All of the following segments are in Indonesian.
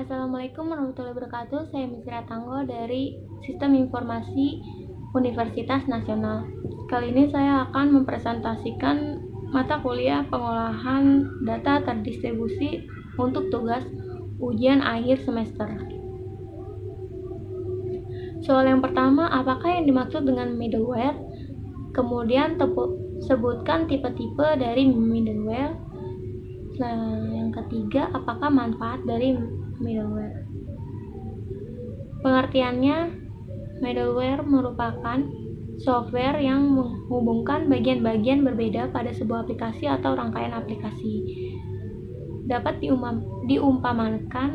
Assalamualaikum warahmatullahi wabarakatuh. Saya Misra Tanggo dari Sistem Informasi Universitas Nasional. Kali ini saya akan mempresentasikan mata kuliah pengolahan data terdistribusi untuk tugas ujian akhir semester. Soal yang pertama, apakah yang dimaksud dengan middleware? Kemudian sebutkan tipe-tipe dari middleware. Nah, yang ketiga, apakah manfaat dari middleware? Pengertiannya, middleware merupakan software yang menghubungkan bagian-bagian berbeda pada sebuah aplikasi atau rangkaian aplikasi. Dapat diumpamakan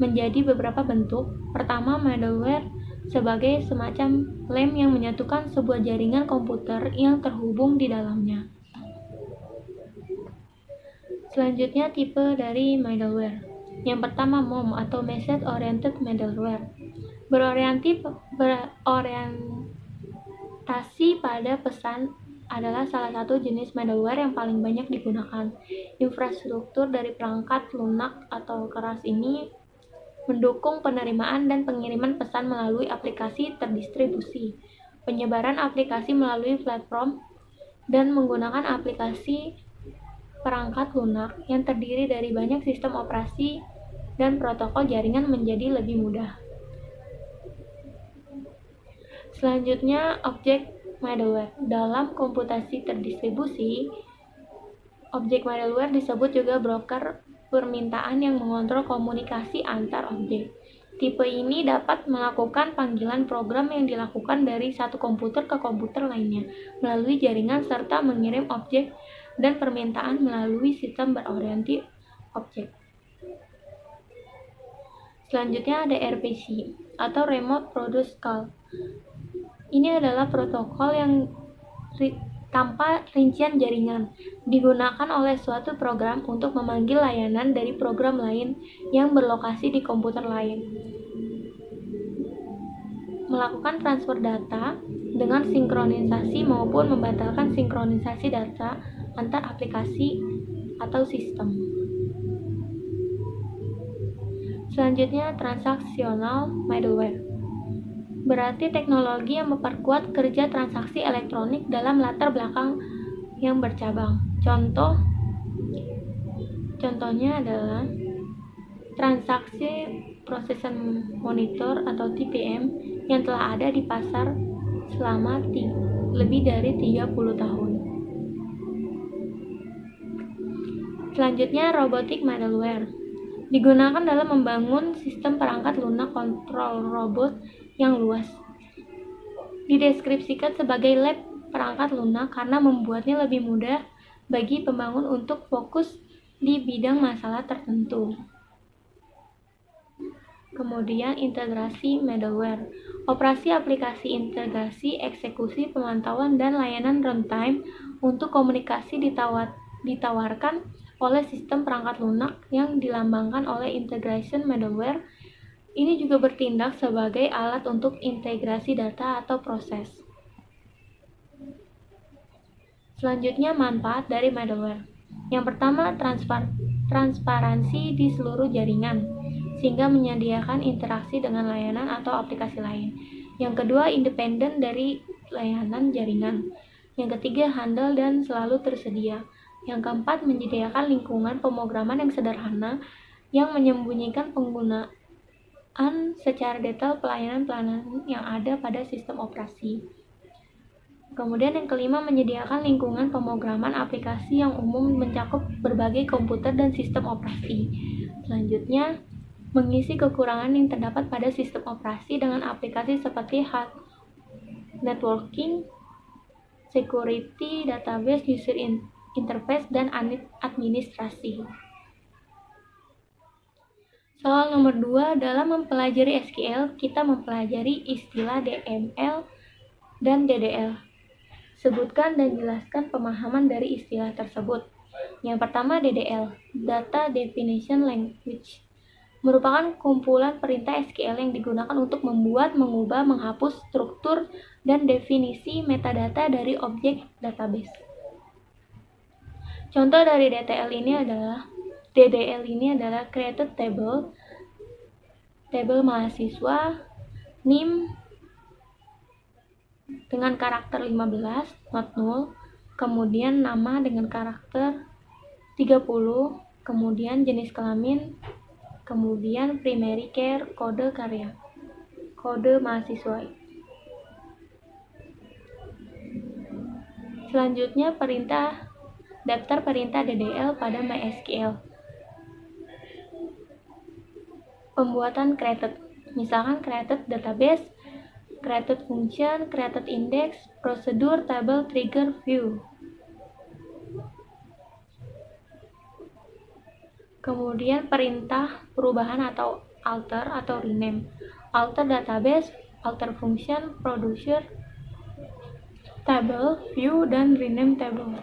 menjadi beberapa bentuk. Pertama, middleware sebagai semacam lem yang menyatukan sebuah jaringan komputer yang terhubung di dalamnya. Selanjutnya, tipe dari middleware. Yang pertama, MOM atau Message Oriented Middleware. Berorientasi pada pesan adalah salah satu jenis middleware yang paling banyak digunakan. Infrastruktur dari perangkat lunak atau keras ini mendukung penerimaan dan pengiriman pesan melalui aplikasi terdistribusi, penyebaran aplikasi melalui platform, dan menggunakan aplikasi perangkat lunak yang terdiri dari banyak sistem operasi dan protokol jaringan menjadi lebih mudah. Selanjutnya, objek middleware. Dalam komputasi terdistribusi, objek middleware disebut juga broker permintaan yang mengontrol komunikasi antar objek. Tipe ini dapat melakukan panggilan program yang dilakukan dari satu komputer ke komputer lainnya melalui jaringan serta mengirim objek dan permintaan melalui sistem berorientasi objek. Selanjutnya ada RPC atau Remote Produce Call. Ini adalah protokol yang tanpa rincian jaringan, digunakan oleh suatu program untuk memanggil layanan dari program lain yang berlokasi di komputer lain. Melakukan transfer data dengan sinkronisasi maupun membatalkan sinkronisasi data antar aplikasi atau sistem. Selanjutnya, transaksional middleware. Berarti teknologi yang memperkuat kerja transaksi elektronik dalam latar belakang yang bercabang. Contohnya adalah transaksi processing monitor atau TPM yang telah ada di pasar selama lebih dari 30 tahun. Selanjutnya, robotic middleware. Digunakan dalam membangun sistem perangkat lunak kontrol robot yang luas. Dideskripsikan sebagai lab perangkat lunak karena membuatnya lebih mudah bagi pembangun untuk fokus di bidang masalah tertentu. Kemudian, integrasi middleware. Operasi aplikasi integrasi, eksekusi, pemantauan, dan layanan runtime untuk komunikasi ditawarkan oleh sistem perangkat lunak yang dilambangkan oleh integration middleware. Ini juga bertindak sebagai alat untuk integrasi data atau proses. Selanjutnya, manfaat dari middleware. Yang pertama, transparansi di seluruh jaringan, sehingga menyediakan interaksi dengan layanan atau aplikasi lain. Yang kedua, independen dari layanan jaringan. Yang ketiga, handal dan selalu tersedia. Yang keempat, menyediakan lingkungan pemrograman yang sederhana yang menyembunyikan penggunaan secara detail pelayanan yang ada pada sistem operasi. Kemudian yang kelima, menyediakan lingkungan pemrograman aplikasi yang umum mencakup berbagai komputer dan sistem operasi. Selanjutnya, mengisi kekurangan yang terdapat pada sistem operasi dengan aplikasi seperti networking, security, database, user interface, dan administrasi. Soal nomor 2, dalam mempelajari SQL, kita mempelajari istilah DML dan DDL. Sebutkan dan jelaskan pemahaman dari istilah tersebut. Yang pertama, DDL, Data Definition Language, merupakan kumpulan perintah SQL yang digunakan untuk membuat, mengubah, menghapus struktur, dan definisi metadata dari objek database. Contoh dari DDL ini adalah created table, tabel mahasiswa, NIM dengan karakter 15, not null, kemudian nama dengan karakter 30, kemudian jenis kelamin, kemudian primary care, kode karya, kode mahasiswa. Selanjutnya daftar perintah DDL pada MySQL. Pembuatan created, misalkan created database, created function, created index, prosedur, table, trigger, view. Kemudian perintah perubahan atau alter atau rename. Alter database, alter function, producer, table, view, dan rename table.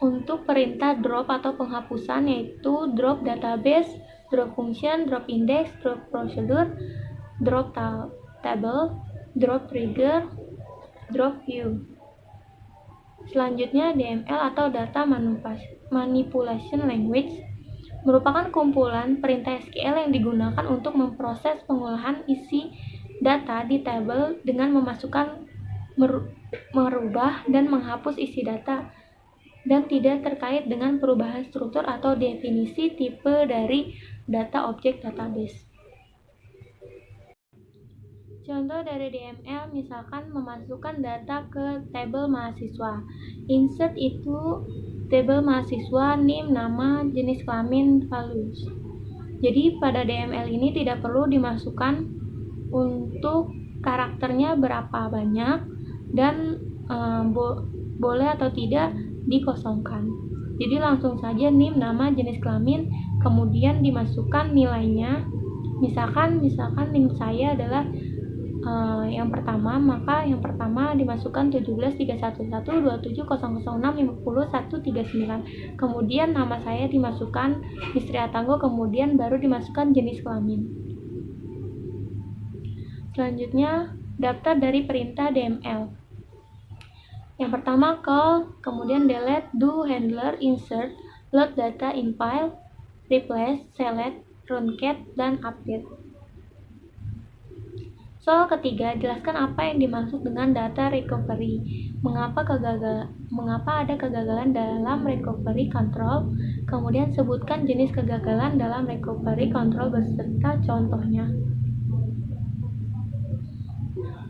Untuk perintah drop atau penghapusan yaitu drop database, drop function, drop index, drop procedure, drop table, drop trigger, drop view. Selanjutnya DML atau Data Manipulation Language merupakan kumpulan perintah SQL yang digunakan untuk memproses pengolahan isi data di tabel dengan memasukkan, merubah, dan menghapus isi data dan tidak terkait dengan perubahan struktur atau definisi tipe dari data objek database. Contoh dari DML misalkan memasukkan data ke tabel mahasiswa. Insert itu tabel mahasiswa, NIM, nama, jenis kelamin, values. Jadi pada DML ini tidak perlu dimasukkan untuk karakternya berapa banyak dan boleh atau tidak dikosongkan. Jadi langsung saja NIM, nama, jenis kelamin, kemudian dimasukkan nilainya. Misalkan NIM saya adalah yang pertama, maka yang pertama dimasukkan 17312700650139. Kemudian nama saya dimasukkan Mistri Atanggo, kemudian baru dimasukkan jenis kelamin. Selanjutnya daftar dari perintah DML. Yang pertama call, kemudian delete, do, handler, insert, load data in file, replace, select, runcat, dan update. Soal ketiga, jelaskan apa yang dimaksud dengan data recovery. Mengapa ada kegagalan dalam recovery control? Kemudian sebutkan jenis kegagalan dalam recovery control beserta contohnya.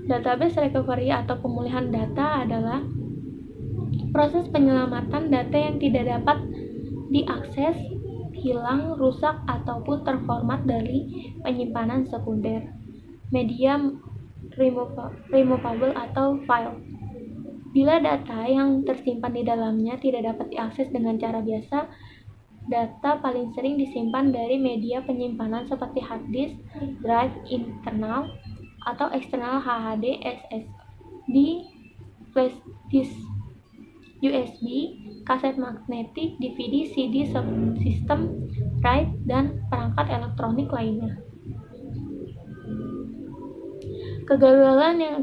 Database recovery atau pemulihan data adalah proses penyelamatan data yang tidak dapat diakses, hilang, rusak, ataupun terformat dari penyimpanan sekunder, media removable atau file. Bila data yang tersimpan di dalamnya tidak dapat diakses dengan cara biasa, data paling sering disimpan dari media penyimpanan seperti hard disk, drive internal, atau eksternal HDD, SSD, flash disk, USB, kaset magnetik, DVD, CD, sistem, drive, dan perangkat elektronik lainnya. Kegagalan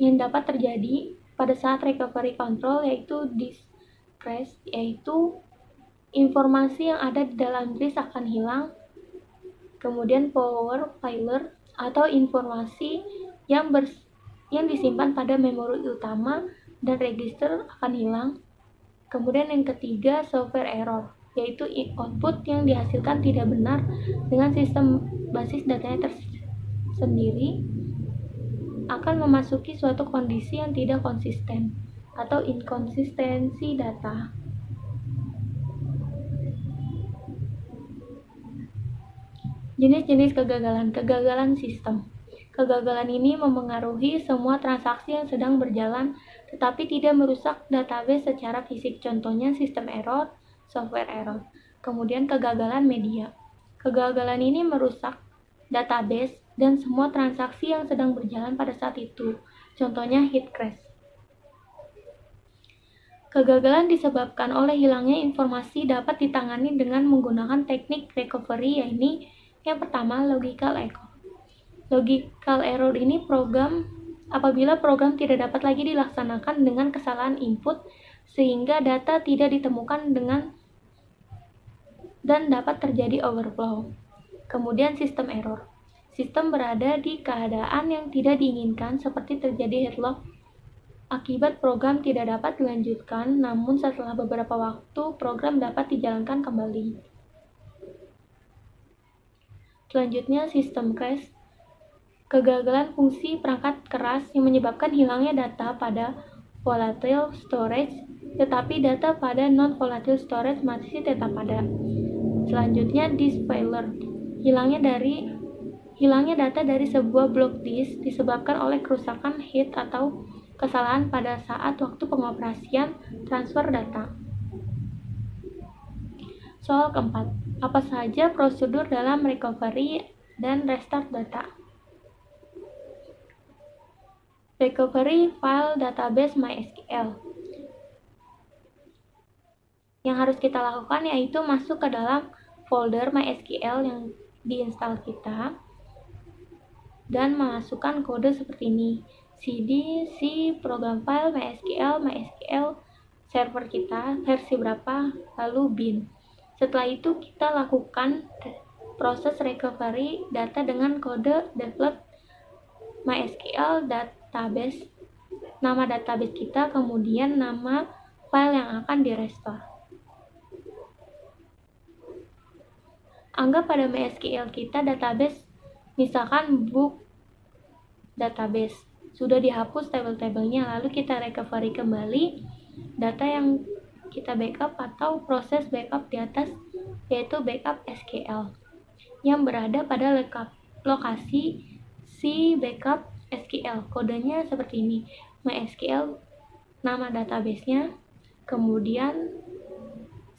yang dapat terjadi pada saat recovery control yaitu disk crash, yaitu informasi yang ada di dalam disk akan hilang, kemudian power failure atau informasi yang disimpan pada memori utama dan register akan hilang. Kemudian yang ketiga, software error, yaitu output yang dihasilkan tidak benar dengan sistem basis datanya sendiri akan memasuki suatu kondisi yang tidak konsisten atau inkonsistensi data. Jenis-jenis kegagalan sistem. Kegagalan ini memengaruhi semua transaksi yang sedang berjalan tetapi tidak merusak database secara fisik, contohnya sistem error, software error. Kemudian kegagalan media. Kegagalan ini merusak database dan semua transaksi yang sedang berjalan pada saat itu, contohnya head crash. Kegagalan disebabkan oleh hilangnya informasi dapat ditangani dengan menggunakan teknik recovery, yaitu yang pertama logical error. Logical error ini apabila program tidak dapat lagi dilaksanakan dengan kesalahan input sehingga data tidak ditemukan dengan dan dapat terjadi overflow. Kemudian sistem error. Sistem berada di keadaan yang tidak diinginkan seperti terjadi headlock akibat program tidak dapat dilanjutkan, namun setelah beberapa waktu program dapat dijalankan kembali. Selanjutnya sistem crash. Kegagalan fungsi perangkat keras yang menyebabkan hilangnya data pada volatile storage, tetapi data pada non-volatile storage masih tetap ada. Selanjutnya disk failure. Hilangnya data dari sebuah blok disk disebabkan oleh kerusakan head atau kesalahan pada saat waktu pengoperasian transfer data. Soal keempat, apa saja prosedur dalam recovery dan restart data? Recovery file database MySQL. Yang harus kita lakukan yaitu masuk ke dalam folder MySQL yang diinstal kita dan memasukkan kode seperti ini, cd si program file MySQL server kita versi berapa, lalu bin. Setelah itu kita lakukan proses recovery data dengan kode develop MySQL database, nama database kita, kemudian nama file yang akan direstore. Anggap pada MySQL kita database misalkan book database sudah dihapus tabel-tabelnya, lalu kita recovery kembali data yang kita backup atau proses backup di atas, yaitu backup SQL yang berada pada lokasi si backup SQL. Kodenya seperti ini, MySQL nama databasenya, kemudian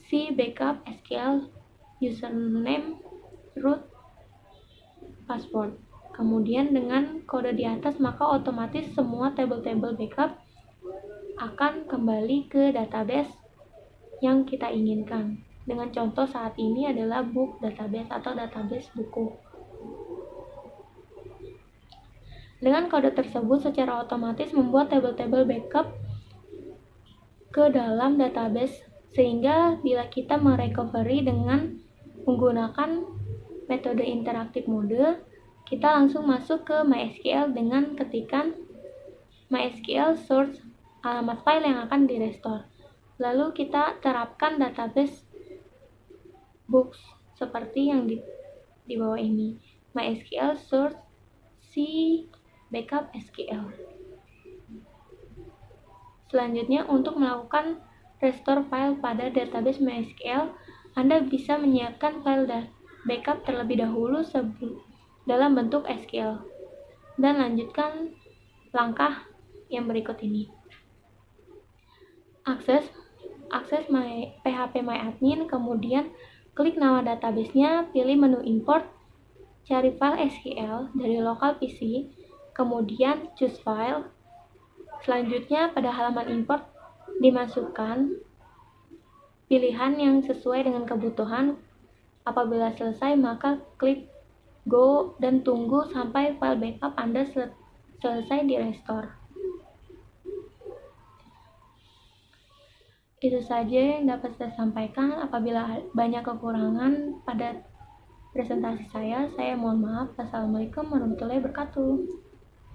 si backup SQL username, root, password. Kemudian dengan kode di atas maka otomatis semua tabel-tabel backup akan kembali ke database yang kita inginkan. Dengan contoh saat ini adalah book database atau database buku. Dengan kode tersebut secara otomatis membuat tabel-tabel backup ke dalam database, sehingga bila kita merecovery dengan menggunakan metode interaktif mode, kita langsung masuk ke MySQL dengan ketikan MySQL source alamat file yang akan direstore. Lalu kita terapkan database books seperti yang di bawah ini, MySQL source si backup SQL. Selanjutnya, untuk melakukan restore file pada database MySQL, Anda bisa menyiapkan file backup terlebih dahulu dalam bentuk SQL dan lanjutkan langkah yang berikut ini. Akses phpMyAdmin, kemudian klik nama databasenya, pilih menu import, cari file SQL dari local PC, kemudian choose file. Selanjutnya pada halaman import dimasukkan pilihan yang sesuai dengan kebutuhan. Apabila selesai maka klik go dan tunggu sampai file backup Anda selesai direstore. Itu saja yang dapat saya sampaikan. Apabila banyak kekurangan pada presentasi saya mohon maaf. Wassalamualaikum warahmatullahi wabarakatuh.